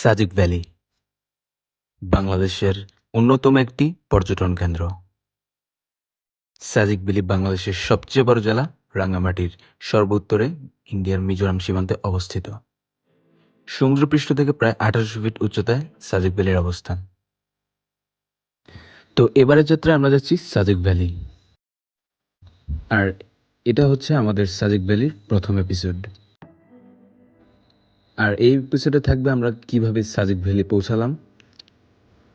Sajek valley বাংলাদেশের অন্যতম একটি পর্যটন কেন্দ্র। সাজেক ভ্যালি বাংলাদেশের সবচেয়ে বড় জেলা রাঙ্গামাটির সর্বোত্তরে ইন্ডিয়ার মিজোরাম সীমান্তে অবস্থিত। সমুদ্রপৃষ্ঠ থেকে প্রায় 1800 ফিট উচ্চতায় সাজেক ভ্যালির অবস্থান। তো এবারের যাত্রায় আমরা যাচ্ছি সাজেক ভ্যালি, আর এটা হচ্ছে আমাদের সাজেক ভ্যালির প্রথম এপিসোড। আর এই এপিসোডে থাকবে আমরা কিভাবে সাজেক ভ্যালি পৌঁছালাম,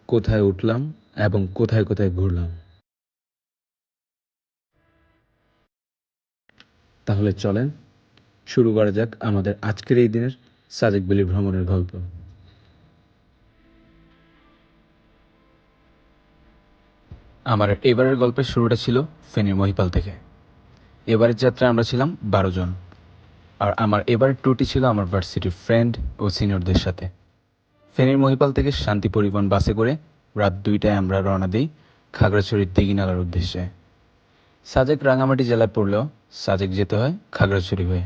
কোথায় উঠলাম এবং কোথায় কোথায় ঘুরলাম। তাহলে চলেন শুরু করা যাক আমাদের আজকের এই দিনের সাজেক ভ্যালি ভ্রমণের গল্প। আমার এবারের গল্পের শুরুটা ছিল ফেনীর মহিপাল থেকে। এবারের যাত্রায় আমরা ছিলাম 12 জন, আর আমার এবারের ট্যুরটি ছিল আমার ভার্সিটির ফ্রেন্ড ও সিনিয়রদের সাথে। ফেনীর মহিপাল থেকে শান্তি পরিবহন বাসে করে রাত 2টায় আমরা রওনা দিই খাগড়াছড়ির দিঘিনালার উদ্দেশ্যে। সাজেক রাঙামাটি জেলায় পড়লেও সাজেক যেতে হয় খাগড়াছড়ি হয়ে।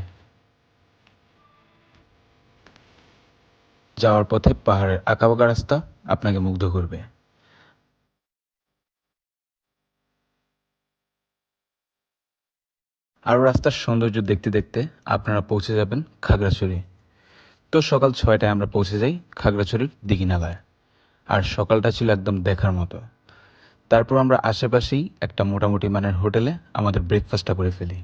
যাওয়ার পথে পাহাড়ের আঁকাবাঁকা রাস্তা আপনাকে মুগ্ধ করবে। আরও রাস্তার সৌন্দর্য দেখতে দেখতে আপনারা পৌঁছে যাবেন খাগড়াছড়ি। তো সকাল 6টায় আমরা পৌঁছে যাই খাগড়াছড়ির দিঘিনালায়, আর সকালটা ছিল একদম দেখার মতো। তারপর আমরা আশেপাশেই একটা মোটামুটি মানের হোটেলে আমাদের ব্রেকফাস্টটা করে ফেলি।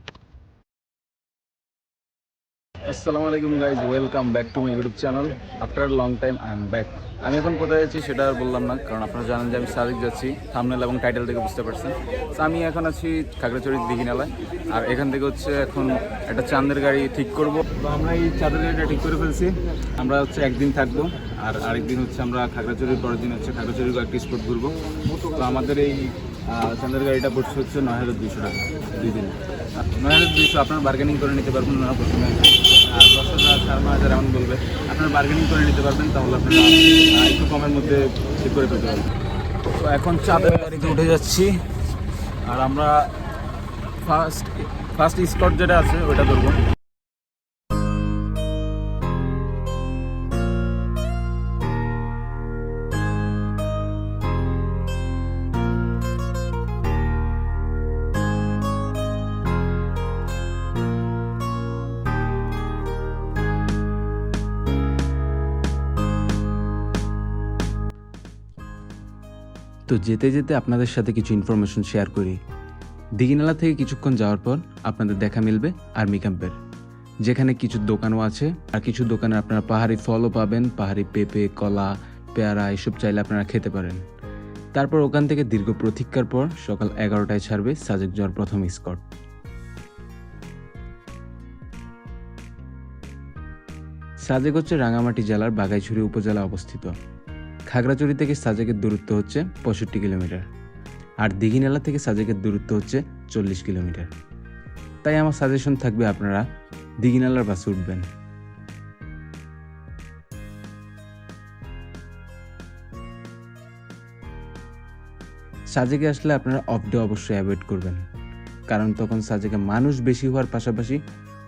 আসসালামু আলাইকুম guys, welcome back to my YouTube channel. After long time I am back. আমি এখন কোথায় যাচ্ছি সেটা আর বললাম না, কারণ আপনারা জানেন যে আমি সাজেক যাচ্ছি, থাম্বনেল এবং টাইটেল থেকে বুঝতে পারছেন। তো আমি এখন আছি খাগড়াছড়ির দিঘিনালায়, আর এখান থেকে হচ্ছে এখন একটা চাঁদের গাড়ি ঠিক করব। তো আমরা এই চাঁদের গাড়িটা ঠিক করে ফেলছি। আমরা হচ্ছে একদিন থাকবো, আর আরেকদিন হচ্ছে আমরা খাগড়াছড়ির পরের দিন হচ্ছে খাগড়াছড়ির কয়েকটি স্পট ঘুরবো। তো আমাদের এই চাঁদের গাড়িটা পড়ছে হচ্ছে 9200 টাকা 2 দিন। 9200 আপনার বার্গেনিং করে নিতে পারবেন না, প্রথমে 10,000 9,000 এমন বলবে, আপনারা বার্গেনিং করে নিতে পারবেন, তাহলে আপনারা একটু কমের মধ্যে ঠিক করে পেতে পারবেন। তো এখন চাঁদের গাড়িতে উঠে যাচ্ছি, আর আমরা ফার্স্ট স্পট যেটা আছে ওটা ধরবো। তো যেতে যেতে আপনাদের সাথে কিছু ইনফরমেশন শেয়ার করি। দিঘিনালা থেকে কিছুক্ষণ যাওয়ার পর আপনাদের দেখা মিলবে আর্মি ক্যাম্পের, যেখানে কিছু দোকানও আছে, আর কিছু দোকানে আপনারা পাহাড়ি ফলও পাবেন। পাহাড়ি পেঁপে, কলা, পেয়ারা এসব চাইলে আপনারা খেতে পারেন। তারপর ওখান থেকে দীর্ঘ প্রতীক্ষার পর সকাল 11টায় ছাড়বে সাজেক যাওয়ার প্রথম স্পট। সাজেক হচ্ছে রাঙামাটি জেলার বাঘাইছড়ি উপজেলা অবস্থিত। খাগড়াছড়ি থেকে সাজেকের দূরত্ব হচ্ছে 65 কিলোমিটার, আর দিঘিনালা থেকে সাজেকের দূরত্ব হচ্ছে 40 কিলোমিটার। তাই আমার সাজেশন থাকবে আপনারা দিঘিনালার বাসে উঠবেন। সাজেকে আসলে আপনারা অফ ডে অবশ্যই অ্যাভয়েড করবেন, কারণ তখন সাজেকে মানুষ বেশি হওয়ার পাশাপাশি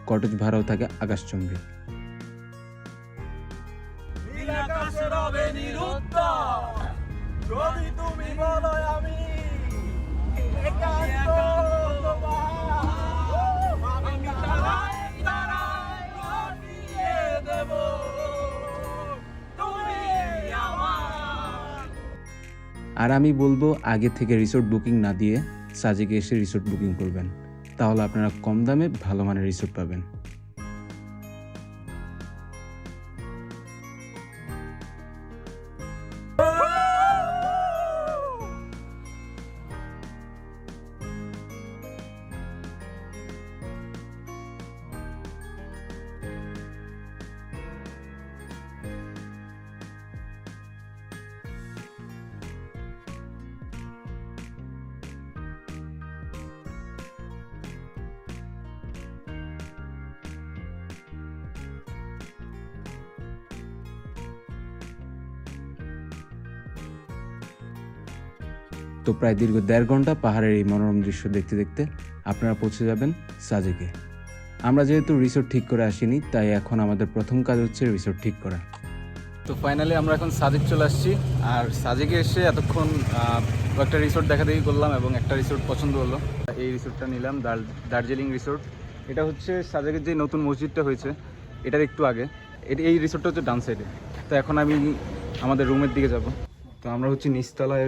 কটেজ ভাড়াও থাকে আকাশচুম্বী। আর আমি বলবো আগে থেকে রিসোর্ট বুকিং না দিয়ে সাজেকে এসে রিসোর্ট বুকিং করবেন, তাহলে আপনারা কম দামে ভালো মানের রিসোর্ট পাবেন। তো প্রায় দীর্ঘ 1.5 ঘন্টা পাহাড়ের এই মনোরম দৃশ্য দেখতে দেখতে আপনারা পৌঁছে যাবেন সাজেকে। আমরা যেহেতু রিসোর্ট ঠিক করে আসিনি, তাই এখন আমাদের প্রথম কাজ হচ্ছে রিসোর্ট ঠিক করা। তো ফাইনালি আমরা এখন সাজেক চলে আসছি। আর সাজেকে এসে এতক্ষণ একটা রিসোর্ট দেখা দেখি করলাম এবং একটা রিসোর্ট পছন্দ হলো। এই রিসোর্টটা নিলাম, দার্জিলিং রিসোর্ট। এটা হচ্ছে সাজেকের যে নতুন মসজিদটা হয়েছে এটার একটু আগে। এই রিসোর্টটা হচ্ছে ডান সাইডে। তো এখন আমি আমাদের রুমের দিকে যাব। তো আমরা হচ্ছে নিচতলায়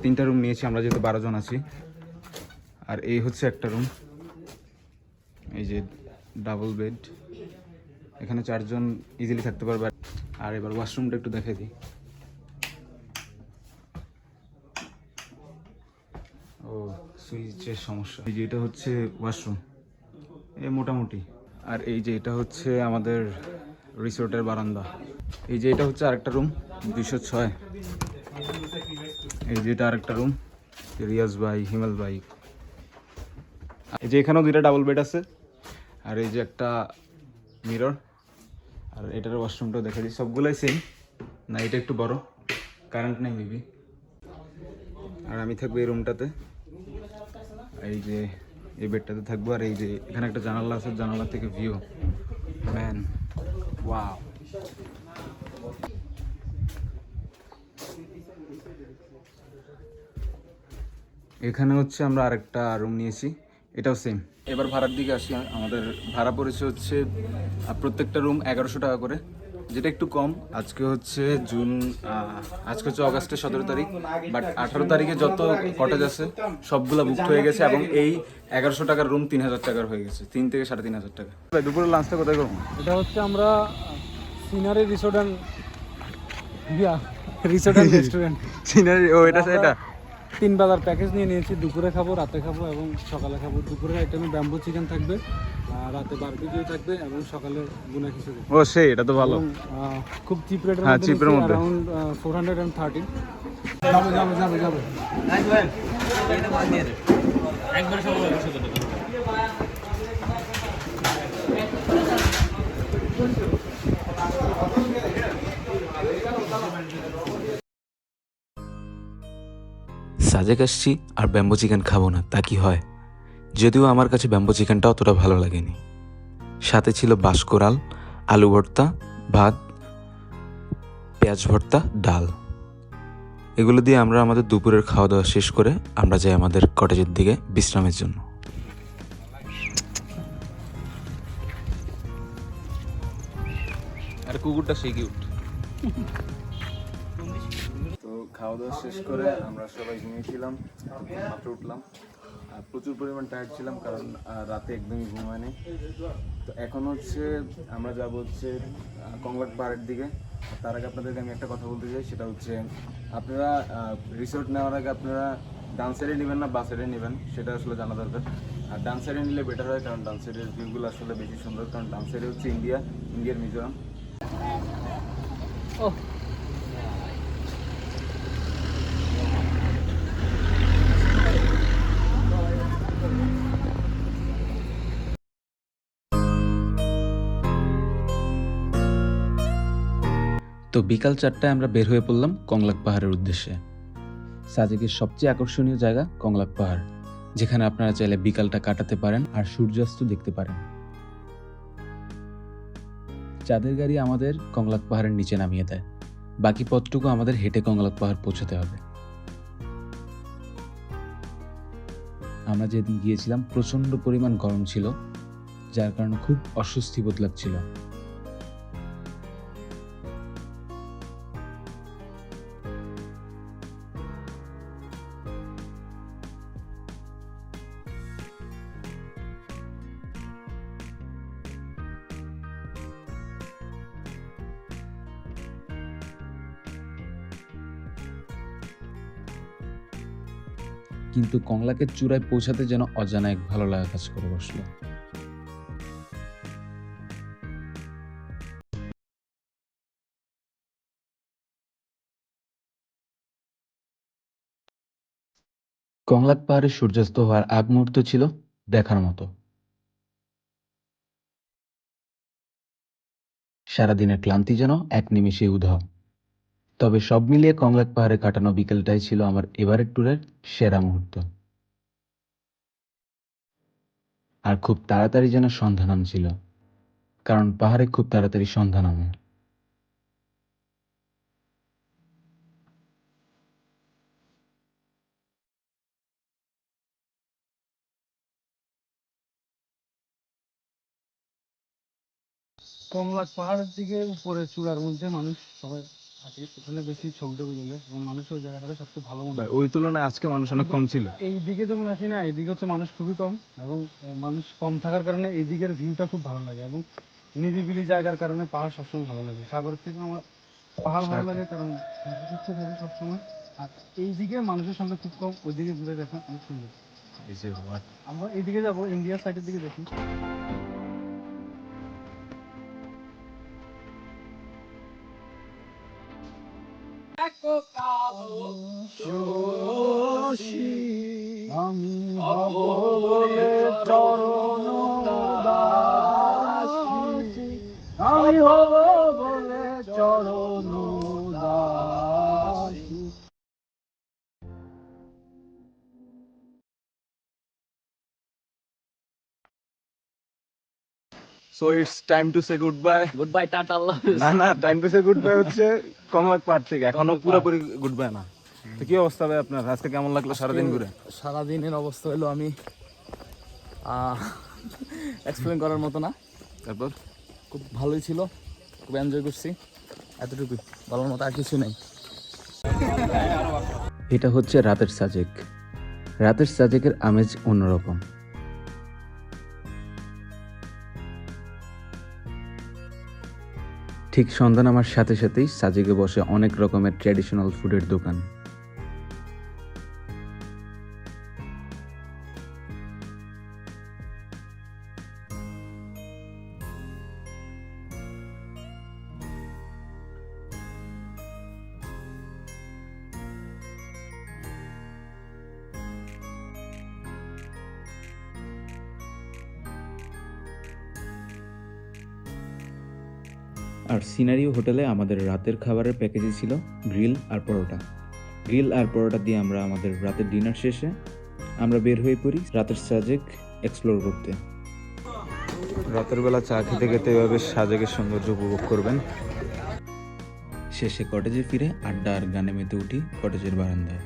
3টা রুম নিয়েছি, আমরা যেহেতু 12 জন আছি। আর এই হচ্ছে একটা রুম, এই যে ডাবল বেড, এখানে 4 জন ইজিলি থাকতে পারবে। আর এবার ওয়াশরুমটা একটু দেখাই দিই। ও সুইচের সমস্যা। এই যে এটা হচ্ছে ওয়াশরুম, মোটামুটি। আর এই যে এটা হচ্ছে আমাদের রিসোর্টের বারান্দা। এই যে এটা হচ্ছে আরেকটা রুম 206। এই যে এটা আরেকটা রুম, রিয়াজ ভাই, হিমেল ভাই। এই যে এখানেও 2টা ডাবল বেড আছে। আর এই যে একটা মিরর। আর এটার ওয়াশরুমটাও দেখা দিই, সবগুলাই সেম। না এটা একটু বড়, কারেন্ট নেই মেবি। আর আমি থাকবো এই রুমটাতে, এই যে এই বেডটাতে থাকবো। আর এই যে এখানে একটা জানালা আছে, জানালা থেকে ভিউ, ম্যান ওয়াও। এখানে হচ্ছে আমরা আরেকটা রুম নিয়েছি, এটাও সেম। এবার ভাড়ার দিকে আসি। আমাদের ভাড়া পড়েছে হচ্ছে প্রত্যেকটা রুম 1100 টাকা করে, যেটা একটু কম। আজকে হচ্ছে আজকে হচ্ছে অগাস্টের 17 তারিখ, বাট 18 তারিখে যত কটেজ আছে সবগুলো বুকড হয়ে গেছে এবং এই 1100 টাকার রুম 3000 টাকার হয়ে গেছে, 3 থেকে 3500 টাকা। দুপুরের লাঞ্চটা কোথায় করবো? এটা হচ্ছে আমরা scenery resort and resort and restaurant scenery, ও এটা সেটা 3 বেলার প্যাকেজ নিয়ে নিয়েছি। দুপুরে খাবো, রাতে খাবো এবং সকালে খাবো। দুপুরের আইটেমে ব্যাম্বু চিকেন থাকবে, রাতে বারবিকিউ থাকবে এবং সকালে বুনা খিচুড়ি। ও সেই এটা তো ভালো। এবং, খুব চিপ রেটের হ্যাঁ, মধ্যে, cheap এর মধ্যে। অ্যারাউন্ড 430। যাবে যাবে যাবে যাবে। সাজেক আসছি আর ব্যাম্বো চিকেন খাবো না তা কি হয়? যদিও আমার কাছে ব্যাম্বো চিকেনটা অতটা ভালো লাগেনি। সাথে ছিল বাঁশকোরাল, আলু ভর্তা, ভাত, পেঁয়াজ ভর্তা, ডাল। এগুলো দিয়ে আমরা আমাদের দুপুরের খাওয়া দাওয়া শেষ করে আমরা যাই আমাদের কটেজের দিকে বিশ্রামের জন্য। আর কুকুরটা সেই কিউট। তো খাওয়া দাওয়া শেষ করে আমরা সবাই ঘুমিয়েছিলাম, মাত্র উঠলাম। আর প্রচুর পরিমাণ টায়ার্ড ছিলাম, কারণ রাতে একদমই ঘুম হয়নি। তো এখন হচ্ছে আমরা যাব হচ্ছে কংলাক পাহাড়ের দিকে। তার আগে আপনাদেরকে আমি একটা কথা বলতে চাই, সেটা হচ্ছে আপনারা রিসোর্ট নেওয়ার আগে আপনারা ডান সাইডে নেবেন না বাস সাইডে নেবেন, সেটা আসলে জানা দরকার। আর ডান সাইডে নিলে বেটার হয়, কারণ ডান সাইডের ভিউগুলো আসলে বেশি সুন্দর। কারণ ডান সাইডে হচ্ছে ইন্ডিয়ার মিজোরাম। তো বিকাল 4টায় আমরা বের হয়ে পড়লাম কংলাক পাহাড়ের উদ্দেশ্যে। সাজেকের সবচেয়ে আকর্ষণীয় জায়গা কংলাক পাহাড়, যেখানে আপনারা চাইলে বিকালটা কাটাতে পারেন আর সূর্যাস্ত দেখতে পারেন। চাঁদের গাড়ি আমাদের কংলাক পাহাড়ের নিচে নামিয়ে দেয়, বাকি পথটুকু আমাদের হেঁটে কংলাক পাহাড় পৌঁছাতে হবে। আমরা যেদিন গিয়েছিলাম প্রচণ্ড পরিমাণ গরম ছিল, যার কারণে খুব অস্বস্তি বোধ লাগছিল। কিন্তু কংলাকের চূড়ায় পৌঁছাতে যেন অজানা এক ভালো লাগা কাজ করে বসলো। কংলাক পাহাড়ে সূর্যাস্ত হওয়ার আগ মুহূর্ত ছিল দেখার মতো। সারাদিনের ক্লান্তি যেন এক নিমেষে উধাও। তবে সব মিলিয়ে কংলাক পাহাড়ে কাটানো বিকেলটাই ছিল আমার এবারের ট্যুরের সেরা মুহূর্ত। আর খুব তাড়াতাড়ি যেন সন্ধ্যা নামছিল, কারণ পাহাড়ে খুব তাড়াতাড়ি সন্ধ্যা নামে। কমলা পাহাড়ের দিকে উপরে চূড়ার মধ্যে মানুষ সবাই থাকে, ওখানে বেশি ছবি টবি তোলে এবং মানুষ ওই জায়গাটাকে সবচেয়ে ভালো মনে ভাই, করে। ওই তুলনায় আজকে মানুষ অনেক কম ছিল। এই দিকে যখন আসি না, এইদিকে হচ্ছে মানুষ খুবই কম এবং মানুষ কম থাকার কারণে এই দিকের ভিউটা খুব ভালো লাগে এবং নিরিবিলি জায়গার কারণে পাহাড় সবসময় ভালো লাগে। সাগরের থেকে আমার পাহাড় ভালো লাগে কারণ উচ্চ থাকে সবসময়। আর এইদিকে মানুষের সংখ্যা খুব কম, ওইদিকে ঘুরে দেখা অনেক সুন্দর। এই যে what? আমরা এইদিকে যাবো, ইন্ডিয়ার সাইডের দিকে দেখি। আমি হব বলে চরণ দাসী, আমি হব বলে চরণ দাসী। So it's time to say goodbye. Goodbye, tata, Allah. না না, টাইম টু সে গুডবাই হচ্ছে কমলাক পার্ট থেকে, এখনো পুরোপুরি গুডবাই না। তো কি অবস্থা ভাই আপনার? আজকে কেমন লাগলো সারাদিন ঘুরে? সারাদিনের অবস্থা হলো আমি এক্সপ্লেন করার মতো না, তারপর খুব ভালোই ছিল, খুব এনজয় করছি, এতটুকুই, বলার মতো আর কিছু নেই। এটা হচ্ছে রাতের সাজেক। রাতের সাজেকের আমেজ অন্যরকম। ঠিক সন্ধ্যা নামার সাথে সাথেই সাজেকে বসে অনেক রকমের ট্র্যাডিশনাল ফুডের দোকান। আর সিনারিও হোটেলে আমাদের রাতের খাবারের প্যাকেজে ছিল গ্রিল আর পরোটা। গ্রিল আর পরোটা দিয়ে আমরা আমাদের রাতের ডিনার শেষে আমরা বের হয়ে পড়ি রাতের সাজেক এক্সপ্লোর করতে। রাতের বেলা চা খেতে খেতে এভাবে সাজেকের সৌন্দর্য উপভোগ করবেন। শেষে কটেজে ফিরে আড্ডা আর গানে মেতে উঠি কটেজের বারান্দায়।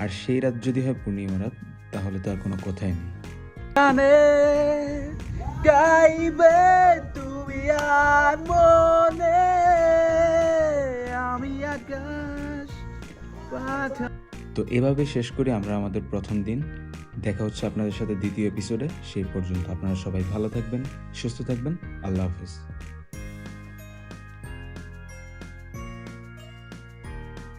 আর সেই রাত যদি হয় পূর্ণিমা রাত, তাহলে তো আর কোনো কথাই নেই। গাইবে তুমি আর মনে, আমি আকাশ পাখা। তো এভাবে শেষ করি আমরা আমাদের প্রথম দিন। দেখা হচ্ছে আপনাদের সাথে দ্বিতীয় এপিসোডে। সেই পর্যন্ত আপনারা সবাই ভালো থাকবেন, সুস্থ থাকবেন। আল্লাহ হাফিজ।